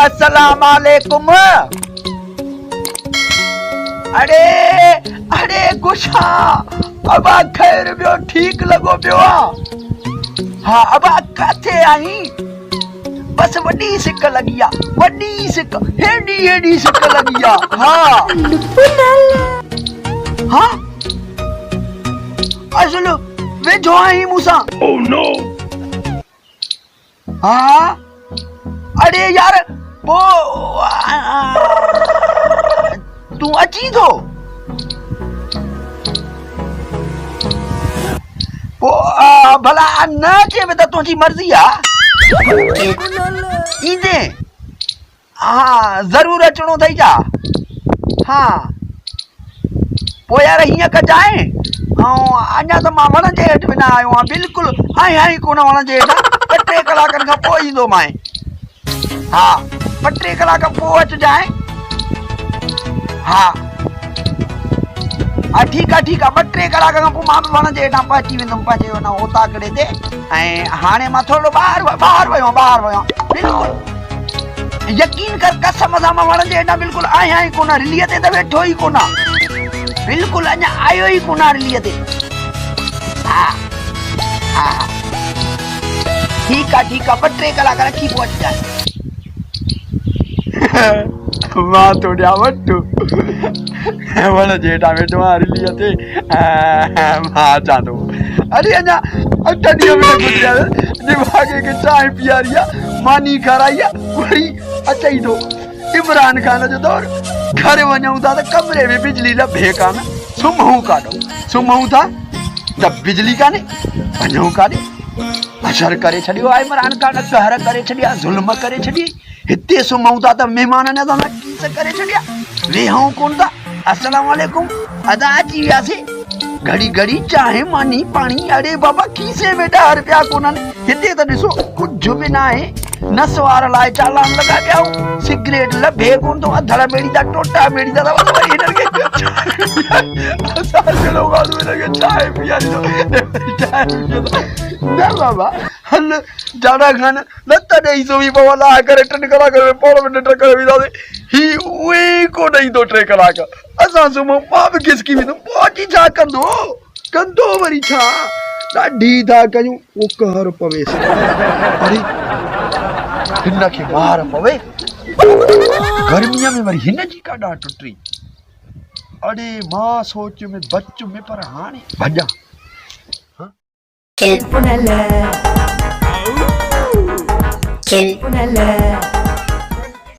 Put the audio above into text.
अस्सलाम वालेकुम। अरे अरे गुशा अब खैर बियो ठीक लगो बियो। हाँ अब काथे आई बस वडी सिक लगी आ, वडी सिक हेडी हेडी सिक लगी आ। हाँ हाँ असल वे जो आई मूसा। Oh no. हाँ अरे यार वो तू अची थो वो भला न अचे त तुंहिंजी मर्ज़ी आ। ईंदे हाँ ज़रूर अचणो अथई जा। हाँ पोइ यार हीअं कजांइ अञा त मां वण जे हेठि बि न आयो आहियां, बिल्कुलु आई कोन वण जे हेठां। 2-3 कलाकनि खां पोइ ईंदो मां। हाँ 2-3 कलाक पोइ अचिजांइ। हाँ ठीक आहे 2-3 कलाक खां पोइ मां बि वण जे हेठां पहुची वेंदुमि पंहिंजे हुन ओताकड़े ते। ऐं हाणे मां थोरो ॿाहिरि वियो बिल्कुलु यकीन कर कसम सां मां वण जे हेठां बिल्कुलु आहियां ई कोन, रिलीअ ते त वेठो ई कोन, बिल्कुलु अञा आयो ई कोन रिलीअ ते। हा हा ठीक आहे 2-3 कलाक रखी पोइ अचिजांइ। मां तो ॾियां वटि वण जे हेठां वेठो आहियां रिलीअ ते। मां अचां थो। अरे अञा 8 ॾींहं बि न गुज़रिया दिमाग़ खे चांहि पीआरी आहे, मानी खाराई आहे, वरी अचई थो इमरान खान जो दौर। घर वञूं था त कमरे में बिजली लभे कान, सुम्हूं काॾो, सुम्हूं था त बिजली कान्हे, वञूं काॾे। असर करे छॾियो आहे इमरान खान, कहर करे छॾिया, ज़ुल्म करे छॾी। हिते सुम्हूं था त महिमान न था कीस करे छॾिया, वेहूं कोन था। अस्सलाम वालेकुम अदा अची वियासीं। घड़ी घड़ी चाहे मानी पानी। अरे बाबा खीसे में 10 रुपया कोन्हनि। हिते त ॾिसो कुझु बि न आहे। नस वार लाइ चालान लॻा पिया आहियूं, सिगरेट लभे कोन थो, अधड़ मेड़ी था टोटा मेड़ी था वरी हिननि खे चांहि पीआरींदो। न बाबा हल जाड़ा खान लत ॾेई सुम्ही पओ, अलाह करे 3 कलाक में पोड़ में निंड करे वेंदासीं। ही उहे कोन ईंदो 3 कलाक, असां सुम्हूं, मां बि खिसकी वेंदुमि। पोइ अची छा कंदो वरी छा, ॾाढी था कयूं। उहो कहर पवेसि, अरे हिन खे मार पवे, गर्मीअ में वरी हिन जी का ॾाढ टुटी। अरे मां सोच में बच में पर हाणे भॼां। Kill Punala.